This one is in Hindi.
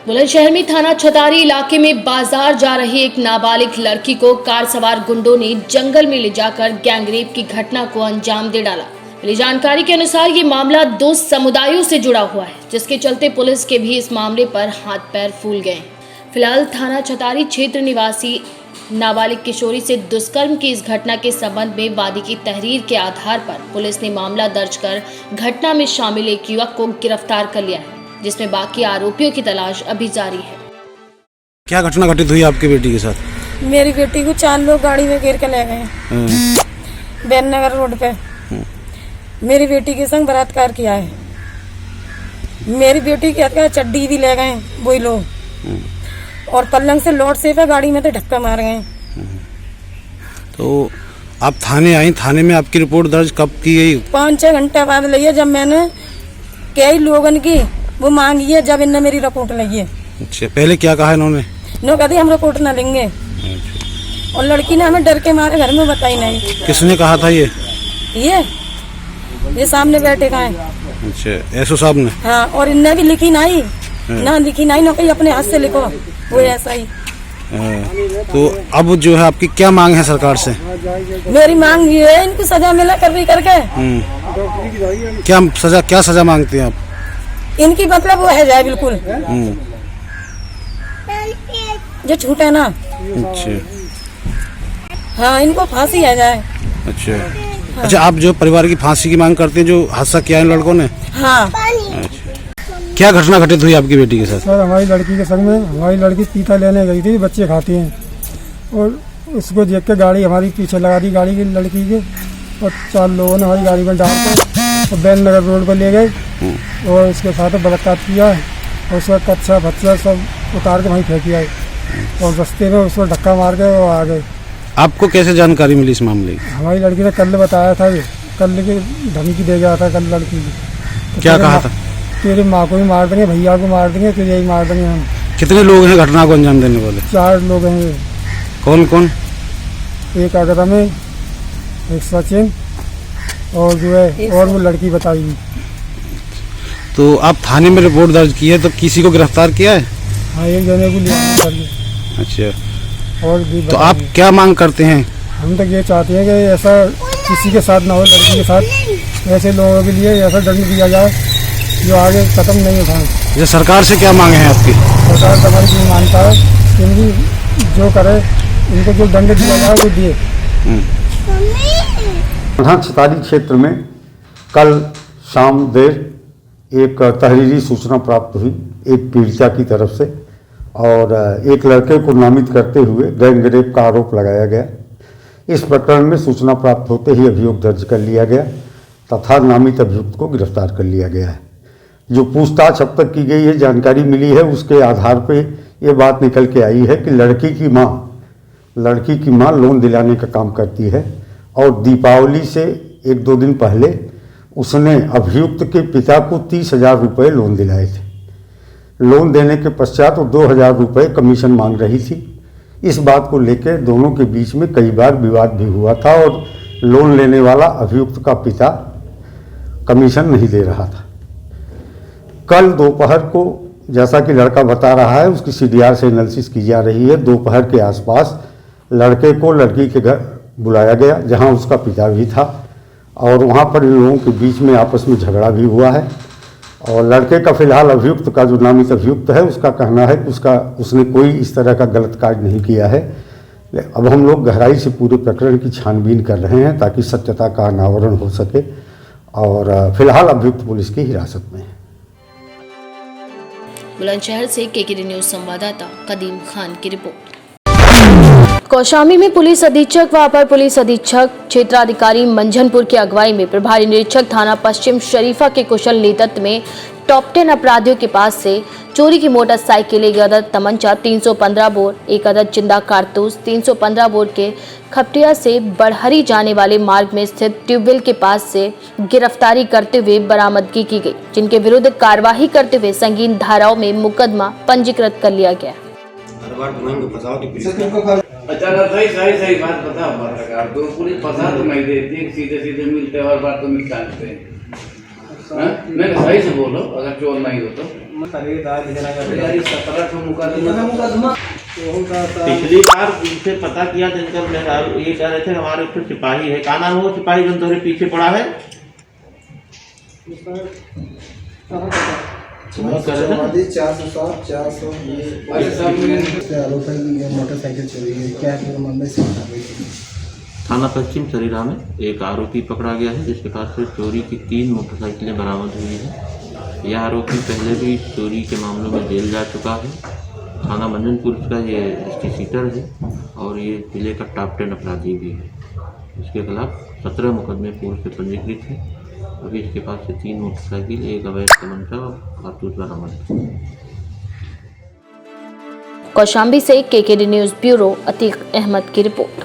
बुलंदशहर में थाना छतारी इलाके में बाजार जा रही एक नाबालिग लड़की को कार सवार गुंडों ने जंगल में ले जाकर गैंगरेप की घटना को अंजाम दे डाला। मिली जानकारी के अनुसार ये मामला दो समुदायों से जुड़ा हुआ है, जिसके चलते पुलिस के भी इस मामले पर हाथ पैर फूल गए। फिलहाल थाना छतारी क्षेत्र निवासी नाबालिग किशोरी से दुष्कर्म की इस घटना के संबंध में वादी की तहरीर के आधार पर पुलिस ने मामला दर्ज कर घटना में शामिल एक युवक को गिरफ्तार कर लिया है, जिसमें बाकी आरोपियों की तलाश अभी जारी है। क्या घटना घटित हुई आपकी बेटी के साथ? मेरी बेटी को 4 लोग गाड़ी में घेर के ले गए बैननगर रोड पे। मेरी बेटी के संग बलात्कार किया है। मेरी बेटी के चड्डी भी ले गए वही लोग, और पल्लंग से लौट से पे गाड़ी में तो धक्का मार गए। तो आप थाने आई, थाने में आपकी रिपोर्ट दर्ज कब की गई? 5-6 घंटे बाद ली है, जब मैंने कई लोगन की वो मांगी है, जब इनने मेरी रिपोर्ट ली है। अच्छा, पहले क्या कहा इन्होंने? नो कहती हम रिपोर्ट ना लेंगे। अच्छा। और लड़की ने हमें डर के मारे घर में बताई नहीं। किसने कहा था ये सामने बैठे का है। अच्छा, एसओ साहब ने? हाँ, और इनने भी लिखी नहीं ना लिखी नहीं, कहीं अपने हाथ से लिखो वो ऐसा ही। तो अब जो है आपकी क्या मांग है सरकार से? मेरी मांग ये है इनको सजा मिला कर भी करके। क्या सजा मांगते हैं आप? इनकी मतलब वो है जाए बिल्कुल जो छूटे ना। अच्छा। हाँ, इनको फांसी है जाए। अच्छा। हाँ। अच्छा, आप जो परिवार की फांसी की मांग करते हैं, जो हादसा किया है लड़कों ने? हाँ। अच्छा। क्या घटना घटित हुई आपकी बेटी के साथ? सर, हमारी लड़की के संग में हमारी लड़की पीता लेने गई थी, बच्चे खाते हैं, और उसको देख के गाड़ी हमारी पीछे लगा दी गाड़ी की लड़की के, और 4 लोगों ने हमारी गाड़ी में डाल कर बैननगर रोड पर ले गए और उसके साथ बलात्कार किया है, और उसका कच्चा बच्चा सब उतार के वहीं फेंक दिया है, और रास्ते में उसको धक्का मार के वो आ गए। आपको कैसे जानकारी मिली इस मामले की? हमारी लड़की ने कल बताया था, कल की धमकी दे गया था कल लड़की की। तो क्या कहा था? तेरी माँ को भी मार देंगे, भैया को मार देंगे, तुझे ही मार देंगे हम। कितने लोग हैं घटना को अंजाम देने वाले? 4 लोग हैं। कौन कौन? एक अगरम है, एक सचिन, और जो है और वो लड़की बताई। तो आप थाने में रिपोर्ट दर्ज की है, तो किसी को गिरफ्तार किया है? हाँ, एक जने को लिया। अच्छा। और भी तो आप क्या मांग करते हैं? हम तो ये चाहते हैं कि ऐसा किसी के साथ ना हो, लड़की के साथ ऐसे लोगों के लिए ऐसा दंड दिया जाए जो आगे खत्म नहीं होता। ये सरकार से क्या मांगे हैं आपकी? सरकार तो हमारी नहीं मानता है, इनकी जो करे इनको जो दंड दिया जाए वो दिए। थाना छतारी क्षेत्र में कल शाम देर एक तहरीरी सूचना प्राप्त हुई एक पीड़िता की तरफ से, और एक लड़के को नामित करते हुए गैंगरेप का आरोप लगाया गया। इस प्रकरण में सूचना प्राप्त होते ही अभियोग दर्ज कर लिया गया तथा नामित अभियुक्त को गिरफ्तार कर लिया गया है। जो पूछताछ अब तक की गई है, जानकारी मिली है, उसके आधार पे ये बात निकल के आई है कि लड़की की माँ लोन दिलाने का काम करती है, और दीपावली से 1-2 दिन पहले उसने अभियुक्त के पिता को 30,000 रुपये लोन दिलाए थे। लोन देने के पश्चात वो 2,000 रुपये कमीशन मांग रही थी। इस बात को लेकर दोनों के बीच में कई बार विवाद भी हुआ था, और लोन लेने वाला अभियुक्त का पिता कमीशन नहीं दे रहा था। कल दोपहर को, जैसा कि लड़का बता रहा है, उसकी CDR से एनालिसिस की जा रही है। दोपहर के आसपास लड़के को लड़की के घर बुलाया गया, जहां उसका पिता भी था, और वहां पर इन लोगों के बीच में आपस में झगड़ा भी हुआ है। और लड़के का फिलहाल अभियुक्त का जो नामित अभियुक्त है, उसका कहना है कि उसने कोई इस तरह का गलत कार्य नहीं किया है। अब हम लोग गहराई से पूरे प्रकरण की छानबीन कर रहे हैं ताकि सत्यता का अनावरण हो सके, और फिलहाल अभियुक्त पुलिस की हिरासत में है। बुलंदशहर से केकेडी न्यूज संवाददाता कदीम खान की रिपोर्ट। कौशाम्बी में पुलिस अधीक्षक व अपर पुलिस अधीक्षक क्षेत्राधिकारी मंझनपुर की अगुवाई में प्रभारी निरीक्षक थाना पश्चिम शरीफा के कुशल नेतृत्व में टॉप 10 अपराधियों के पास से चोरी की मोटरसाइकिल, 1 अदद तमंचा, 315 बोर, 1 अदद जिंदा कारतूस, 315 बोर के खपटिया से बड़हरी जाने वाले मार्ग में स्थित ट्यूबवेल के पास से गिरफ्तारी करते हुए बरामदगी की गई, जिनके विरुद्ध कार्यवाही करते हुए संगीन धाराओं में मुकदमा पंजीकृत कर लिया गया। सही बात बता पत्रकार, तो पुलिस फंसा तो नहीं देती, सीधे मिलते हैं, हर बार तो निकालते हैं। मैं सही से बोलो, अगर चोर नहीं हो तो 17 को मुकदमा पिछली बार उनसे पता किया दिनकर मेहरारू ये कह रहे थे हमारे ऊपर सिपाही है। क्या नाम हो सिपाही जो तुम्हारे पीछे पड़ा है? मोटरसाइकिल चोरी है क्या मामले से थाना पश्चिम सरीरा में एक आरोपी पकड़ा गया है जिसके पास से चोरी की 3 मोटरसाइकिलें बरामद हुई हैं। यह आरोपी पहले भी चोरी के मामलों में जेल जा चुका है। थाना मंजनपुर का ये इसकी सीटर है और ये जिले का टॉप 10 अपराधी भी है। इसके खिलाफ 17 मुकदमे पूर्व से पंजीकृत हैं। अभी इसके पास से 3 मोटरसाइकिल, एक अवैध तमंचा और कारतूस बरामद। कौशाम्बी से KKD news bureau Atiq Ahmad की रिपोर्ट।